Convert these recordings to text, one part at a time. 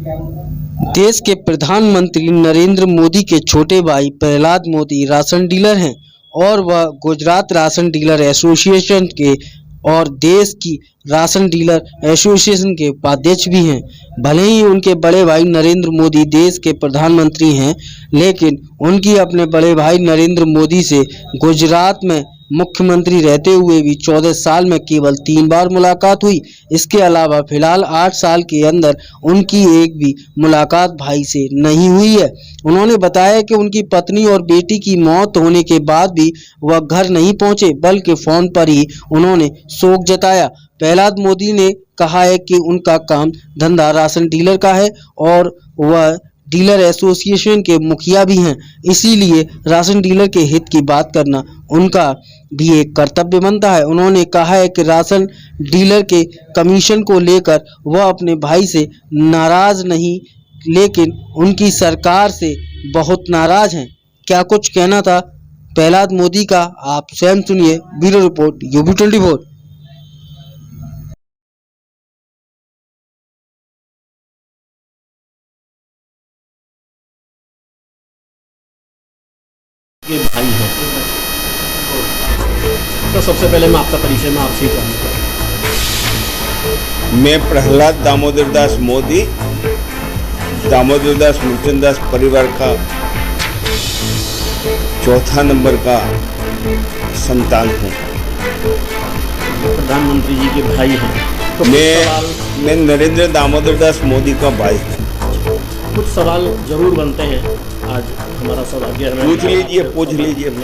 देश के प्रधानमंत्री नरेंद्र मोदी के छोटे भाई प्रहलाद मोदी राशन डीलर हैं और वह गुजरात राशन डीलर एसोसिएशन के और देश की राशन डीलर एसोसिएशन के उपाध्यक्ष भी हैं। भले ही उनके बड़े भाई नरेंद्र मोदी देश के प्रधानमंत्री हैं, लेकिन उनकी अपने बड़े भाई नरेंद्र मोदी से गुजरात में मुख्यमंत्री रहते हुए भी 14 साल में केवल 3 बार मुलाकात हुई। इसके अलावा फिलहाल 8 साल के अंदर उनकी एक भी मुलाकात भाई से नहीं हुई है। उन्होंने बताया कि उनकी पत्नी और बेटी की मौत होने के बाद भी वह घर नहीं पहुंचे, बल्कि फोन पर ही उन्होंने शोक जताया। प्रहलाद मोदी ने कहा है कि उनका काम धंधा राशन डीलर का है और वह डीलर एसोसिएशन के मुखिया भी हैं, इसीलिए राशन डीलर के हित की बात करना उनका भी एक कर्तव्य बनता है। उन्होंने कहा है कि राशन डीलर के कमीशन को लेकर वह अपने भाई से नाराज नहीं, लेकिन उनकी सरकार से बहुत नाराज हैं। क्या कुछ कहना था प्रहलाद मोदी का, आप स्वयं सुनिए। Bureau report UB24। के भाई हैं, तो सबसे पहले मैं आपका परिचय में आपसे ही करना चाहूँगा। मैं प्रहलाद दामोदर दास मोदी, दामोदर दास मूलचंद दास परिवार का चौथा नंबर का संतान हूँ। प्रधानमंत्री जी के भाई हैं, तो मैं नरेंद्र दामोदर दास मोदी का भाई हूँ। कुछ सवाल जरूर बनते हैं, आज हमारा सौभाग्य है। पूछ लीजिए।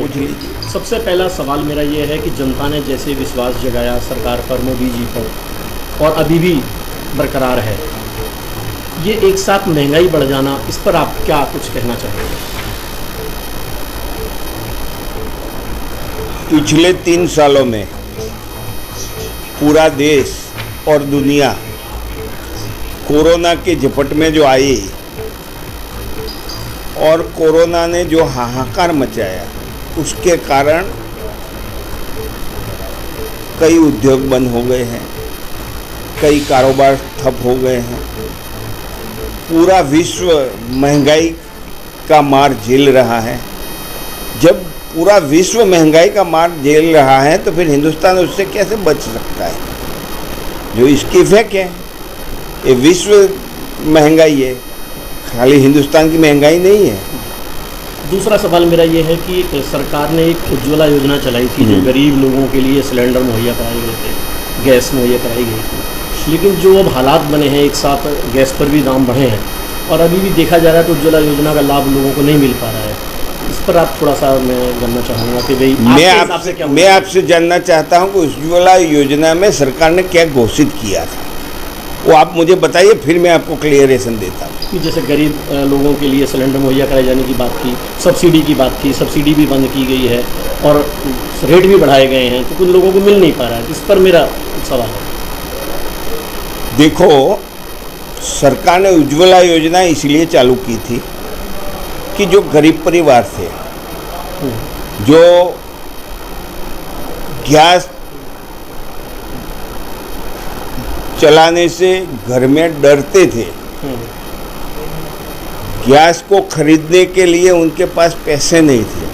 सबसे पहला सवाल मेरा ये है कि जनता ने जैसे विश्वास जगाया सरकार पर, मोदी जी पर, और अभी भी बरकरार है, ये एक साथ महंगाई बढ़ जाना, इस पर आप क्या कुछ कहना चाहेंगे? पिछले 3 सालों में पूरा देश और दुनिया कोरोना के झपट में जो आई और कोरोना ने जो हाहाकार मचाया, उसके कारण कई उद्योग बंद हो गए हैं, कई कारोबार ठप हो गए हैं। पूरा विश्व महंगाई का मार झेल रहा है। जब पूरा विश्व महंगाई का मार झेल रहा है तो फिर हिंदुस्तान उससे कैसे बच सकता है? जो इसकी इफेक्ट है, ये विश्व महंगाई है, खाली हिंदुस्तान की महंगाई नहीं है। दूसरा सवाल मेरा ये है कि सरकार ने एक उज्ज्वला योजना चलाई थी जो गरीब लोगों के लिए सिलेंडर मुहैया कराए गए थे, गैस मुहैया कराई गई थी, लेकिन जो अब हालात बने हैं, एक साथ गैस पर भी दाम बढ़े हैं और अभी भी देखा जा रहा है तो उज्ज्वला योजना का लाभ लोगों को नहीं मिल पा रहा है। इस पर आप थोड़ा सा मैं जानना चाहूँगा कि भाई मैं आपसे जानना चाहता हूँ कि उज्ज्वला योजना में सरकार ने क्या घोषित किया था, वो आप मुझे बताइए, फिर मैं आपको क्लियरेशन देता हूँ। जैसे गरीब लोगों के लिए सिलेंडर मुहैया कराए जाने की बात की, सब्सिडी की बात की, सब्सिडी भी बंद की गई है और रेट भी बढ़ाए गए हैं, तो कुछ लोगों को मिल नहीं पा रहा है। इस पर मेरा सवाल है। देखो, सरकार ने उज्ज्वला योजना इसलिए चालू की थी कि जो गरीब परिवार थे, जो गैस चलाने से घर में डरते थे, गैस को खरीदने के लिए उनके पास पैसे नहीं थे,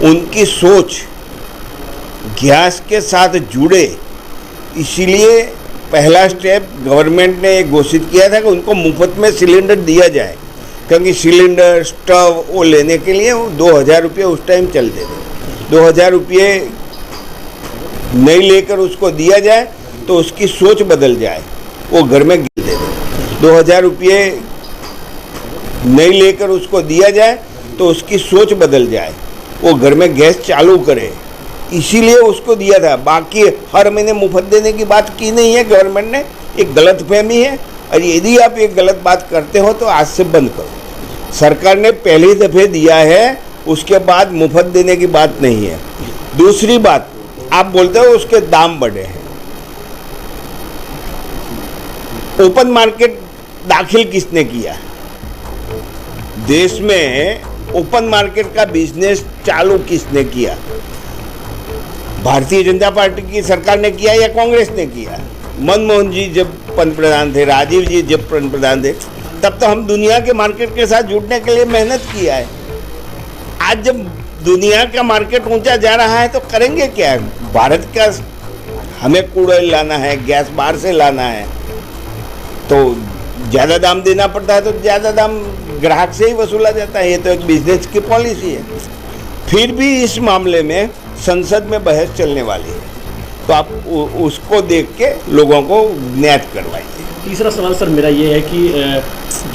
उनकी सोच गैस के साथ जुड़े, इसीलिए पहला स्टेप गवर्नमेंट ने घोषित किया था कि उनको मुफ्त में सिलेंडर दिया जाए, क्योंकि सिलेंडर, स्टव वो लेने के लिए वो 2000 रुपये उस टाइम चलते थे। 2000 रुपये नहीं लेकर उसको दिया जाए तो उसकी सोच बदल जाए, वो घर में गिर दे। 2000 रुपये नहीं लेकर उसको दिया जाए तो उसकी सोच बदल जाए, वो घर में गैस चालू करे, इसीलिए उसको दिया था। बाकी हर महीने मुफ्त देने की बात की नहीं है गवर्नमेंट ने, एक गलतफहमी है, और यदि आप एक गलत बात करते हो तो आज से बंद करो। सरकार ने पहली दफ़े दिया है, उसके बाद मुफ्त देने की बात नहीं है। दूसरी बात, आप बोलते हो उसके दाम बढ़े हैं। ओपन मार्केट दाखिल किसने किया? देश में ओपन मार्केट का बिजनेस चालू किसने किया? भारतीय जनता पार्टी की सरकार ने किया या कांग्रेस ने किया? मनमोहन जी जब पंत प्रधान थे, राजीव जी जब पंत प्रधान थे, तब तो हम दुनिया के मार्केट के साथ जुड़ने के लिए मेहनत किया है। आज जब दुनिया का मार्केट ऊंचा जा रहा है तो करेंगे क्या? भारत का हमें क्रूड ऑयल लाना है, गैस बाहर से लाना है, तो ज़्यादा दाम देना पड़ता है, तो ज़्यादा दाम ग्राहक से ही वसूला जाता है। ये तो एक बिजनेस की पॉलिसी है। फिर भी इस मामले में संसद में बहस चलने वाली है, तो आप उसको देख के लोगों को ज्ञात करवाइए। तीसरा सवाल सर मेरा ये है कि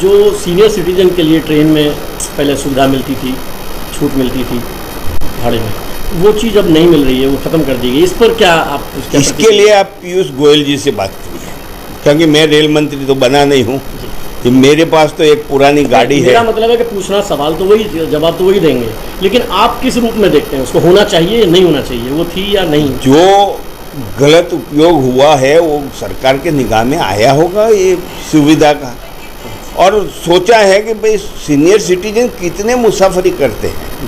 जो सीनियर सिटीजन के लिए ट्रेन में पहले सुविधा मिलती थी, छूट मिलती थी भाड़े में, वो चीज़ अब नहीं मिल रही है, वो ख़त्म कर दी गई। इस पर क्या आप इसके लिए आप पीयूष गोयल जी से बात करिए, क्योंकि मैं रेल मंत्री तो बना नहीं हूँ। कि मेरे पास तो एक पुरानी गाड़ी है। मेरा मतलब है कि पूछना सवाल तो वही, जवाब तो वही देंगे, लेकिन आप किस रूप में देखते हैं उसको? होना चाहिए या नहीं होना चाहिए? वो थी या नहीं? जो गलत उपयोग हुआ है वो सरकार के निगाह में आया होगा ये सुविधा का, और सोचा है कि भाई सीनियर सिटीजन कितने मुसाफरी करते हैं,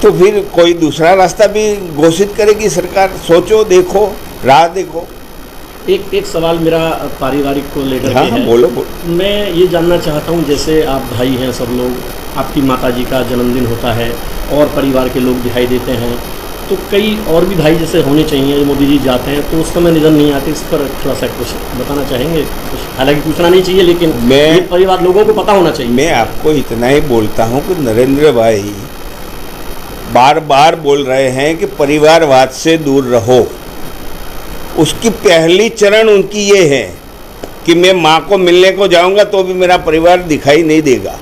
तो फिर कोई दूसरा रास्ता भी घोषित करेगी सरकार। सोचो, देखो, राह देखो। एक सवाल मेरा पारिवारिक को लेकर के है। बोलो। मैं ये जानना चाहता हूँ, जैसे आप भाई हैं, सब लोग, आपकी माताजी का जन्मदिन होता है और परिवार के लोग दिखाई देते हैं, तो कई और भी भाई जैसे होने चाहिए, मोदी जी जाते हैं तो उस समय निधन नहीं आते। इस पर थोड़ा सा कुछ बताना चाहेंगे? कुछ हालांकि पूछना नहीं चाहिए, लेकिन ये परिवार लोगों को पता होना चाहिए। मैं आपको इतना ही बोलता हूँ कि नरेंद्र भाई बार बार बोल रहे हैं कि परिवारवाद से दूर रहो। उसकी पहली चरण उनकी ये है कि मैं माँ को मिलने को जाऊंगा तो भी मेरा परिवार दिखाई नहीं देगा।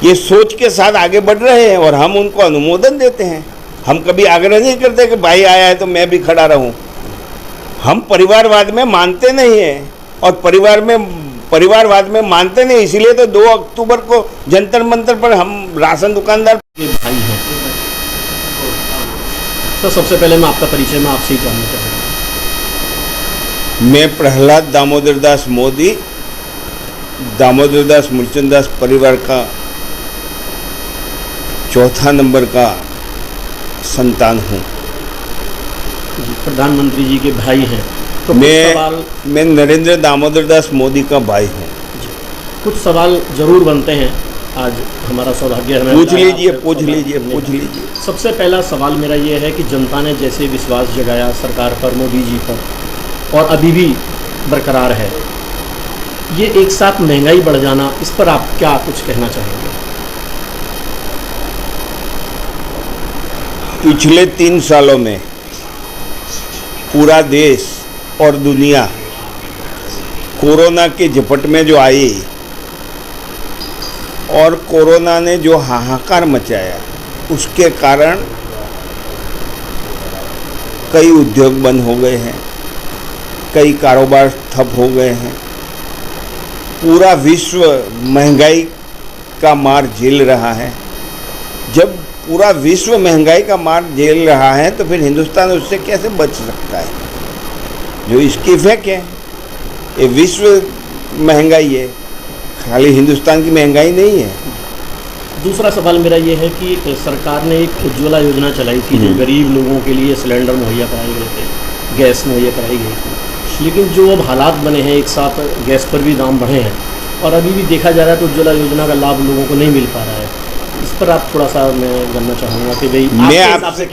ये सोच के साथ आगे बढ़ रहे हैं और हम उनको अनुमोदन देते हैं। हम कभी आग्रह नहीं करते कि भाई आया है तो मैं भी खड़ा रहूं। हम परिवारवाद में मानते नहीं हैं, और परिवारवाद में मानते नहीं, इसीलिए तो 2 अक्टूबर को जंतर मंतर पर हम राशन दुकानदार के भाई हैं। तो सबसे पहले मैं आपका परिचय मैं आपसे ही जानना चाहूँगा। मैं प्रहलाद दामोदर दास मोदी, दामोदर दास मूलचंद दास परिवार का 4था नंबर का संतान हूँ। प्रधानमंत्री जी के भाई हैं, तो मैं नरेंद्र दामोदर दास मोदी का भाई हूँ। कुछ सवाल जरूर बनते हैं, आज हमारा सौभाग्य है। पूछ लीजिए। सबसे पहला सवाल मेरा ये है कि जनता ने जैसे विश्वास जगाया सरकार पर, मोदी जी पर, और अभी भी बरकरार है, ये एक साथ महंगाई बढ़ जाना, इस पर आप क्या कुछ कहना चाहेंगे? पिछले 3 सालों में पूरा देश और दुनिया कोरोना के झपट में जो आई, और कोरोना ने जो हाहाकार मचाया, उसके कारण कई उद्योग बंद हो गए हैं, कई कारोबार ठप हो गए हैं। पूरा विश्व महंगाई का मार झेल रहा है। जब पूरा विश्व महंगाई का मार झेल रहा है तो फिर हिंदुस्तान उससे कैसे बच सकता है? जो इसकी इफेक्ट है, ये विश्व महंगाई है, खाली हिंदुस्तान की महंगाई नहीं है। दूसरा सवाल मेरा ये है कि सरकार ने एक उज्ज्वला योजना चलाई थी, जो गरीब लोगों के लिए सिलेंडर मुहैया कराए गए थे, गैस मुहैया कराई गई थी, लेकिन जो अब हालात बने हैं, एक साथ गैस पर भी दाम बढ़े हैं और अभी भी देखा जा रहा है तो उज्ज्वला योजना का लाभ लोगों को नहीं मिल पा रहा है। इस पर आप थोड़ा सा मैं जानना चाहूँगा कि भाई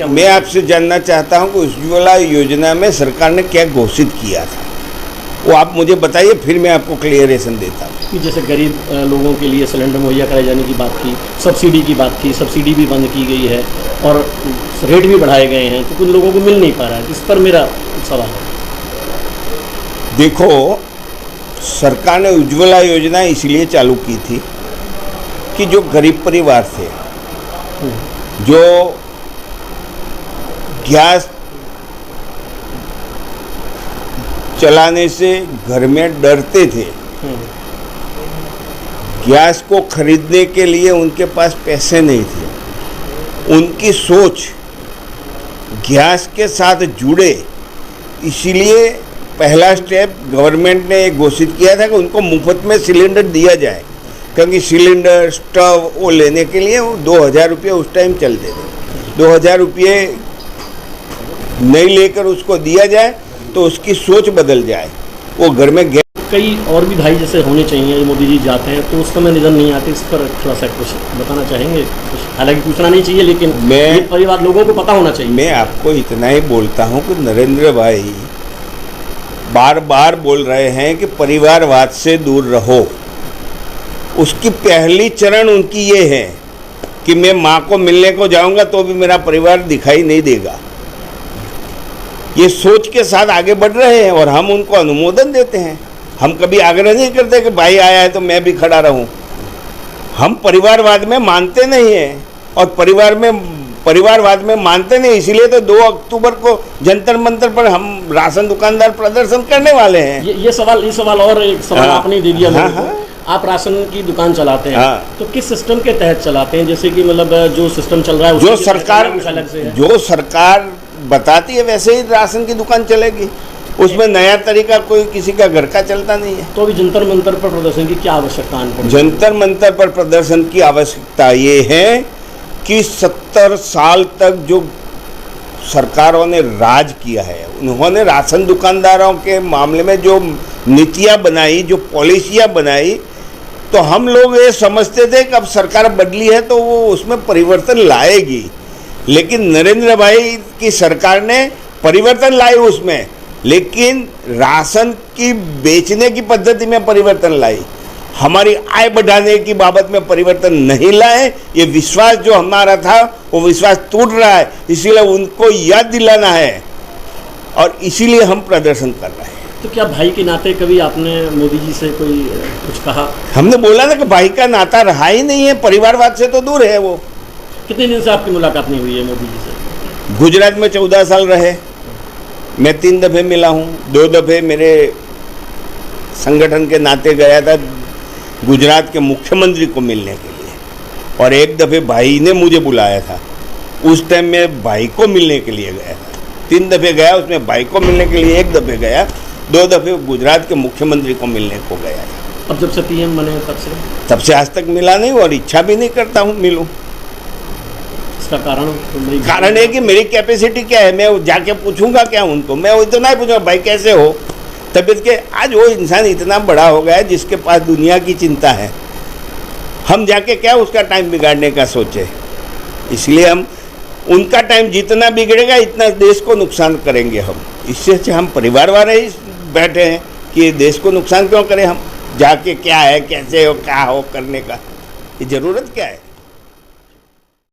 मैं आपसे जानना चाहता हूँ कि उज्ज्वला योजना में सरकार ने क्या घोषित किया था, वो आप मुझे बताइए, फिर मैं आपको क्लियरेशन देता हूँ। कि जैसे गरीब लोगों के लिए सिलेंडर मुहैया कराए जाने की बात की, सब्सिडी की बात की, सब्सिडी भी बंद की गई है और रेट भी बढ़ाए गए हैं, तो कुछ लोगों को मिल नहीं पा रहा है। इस पर मेरा सवाल है। देखो, सरकार ने उज्ज्वला योजना इसलिए चालू की थी कि जो गरीब परिवार थे, जो गैस चलाने से घर में डरते थे, गैस को खरीदने के लिए उनके पास पैसे नहीं थे, उनकी सोच गैस के साथ जुड़े, इसीलिए पहला स्टेप गवर्नमेंट ने घोषित किया था कि उनको मुफ्त में सिलेंडर दिया जाए, क्योंकि सिलेंडर, स्टव वो लेने के लिए 2000 रुपये उस टाइम चलते थे। 2000 रुपये नहीं लेकर उसको दिया जाए तो उसकी सोच बदल जाए, वो घर में गैस कई और भी भाई जैसे होने चाहिए, मोदी जी जाते हैं तो उस समय निधन नहीं आते, इस पर थोड़ा सा कुछ बताना चाहेंगे? कुछ हालांकि पूछना नहीं चाहिए, लेकिन ये परिवार लोगों को पता होना चाहिए। मैं आपको इतना ही बोलता हूँ कि नरेंद्र भाई बार बार बोल रहे हैं कि परिवारवाद से दूर रहो। उसकी पहली चरण उनकी ये है कि मैं माँ को मिलने को जाऊंगा तो भी मेरा परिवार दिखाई नहीं देगा। ये सोच के साथ आगे बढ़ रहे हैं और हम उनको अनुमोदन देते हैं। हम कभी आग्रह नहीं करते कि भाई आया है तो मैं भी खड़ा रहूं। हम परिवारवाद में मानते नहीं हैं और परिवारवाद में मानते नहीं, इसीलिए तो 2 अक्टूबर को जंतर मंतर पर हम राशन दुकानदार प्रदर्शन करने वाले हैं। ये सवाल और एक सवाल आपने दे दिया मेरे को। आप राशन की दुकान चलाते हैं, तो किस सिस्टम के तहत चलाते हैं? जैसे कि मतलब जो सिस्टम चल रहा है जो सरकार बताती है वैसे ही राशन की दुकान चलेगी। उसमें नया तरीका कोई किसी का घर का चलता नहीं है। तो अभी जंतर मंतर पर प्रदर्शन की क्या आवश्यकता है? जंतर मंतर पर प्रदर्शन की आवश्यकता ये है कि 70 साल तक जो सरकारों ने राज किया है, उन्होंने राशन दुकानदारों के मामले में जो नीतियाँ बनाई, जो पॉलिसियाँ बनाई, तो हम लोग ये समझते थे कि अब सरकार बदली है तो वो उसमें परिवर्तन लाएगी। लेकिन नरेंद्र भाई की सरकार ने परिवर्तन लाई उसमें, लेकिन राशन की बेचने की पद्धति में परिवर्तन लाई। हमारी आय बढ़ाने की बाबत में परिवर्तन नहीं लाए। ये विश्वास जो हमारा था वो विश्वास टूट रहा है, इसीलिए उनको याद दिलाना है और इसीलिए हम प्रदर्शन कर रहे हैं। तो क्या भाई के नाते कभी आपने मोदी जी से कोई कुछ कहा? हमने बोला ना कि भाई का नाता रहा ही नहीं है, परिवारवाद से तो दूर है वो। कितने दिन से आपकी मुलाकात नहीं हुई है मोदी जी से? गुजरात में 14 साल रहे, मैं 3 दफ़े मिला हूँ। 2 दफ़े मेरे संगठन के नाते गया था गुजरात के मुख्यमंत्री को मिलने के लिए, और 1 दफ़े भाई ने मुझे बुलाया था। उस टाइम मैं भाई को मिलने के लिए गया था। 3 दफ़े गया, उसमें भाई को मिलने के लिए 1 दफ़े गया, 2 दफ़े गुजरात के मुख्यमंत्री को मिलने को गया था। अब जब से PM बने तब से आज तक मिला नहीं और इच्छा भी नहीं करता हूँ मिलूँ। इसका कारण है कि मेरी कैपेसिटी क्या है, मैं जाके पूछूंगा क्या उनको? मैं इतना ही पूछूंगा भाई कैसे हो, तबीयत के। आज वो इंसान इतना बड़ा हो गया है जिसके पास दुनिया की चिंता है, हम जाके क्या उसका टाइम बिगाड़ने का सोचे? इसलिए हम उनका टाइम जितना बिगड़ेगा इतना देश को नुकसान करेंगे हम। इससे अच्छा हम परिवार वाले ही बैठे हैं कि देश को नुकसान क्यों करें हम? जाके क्या है, कैसे हो, क्या हो करने का, ये ज़रूरत क्या है?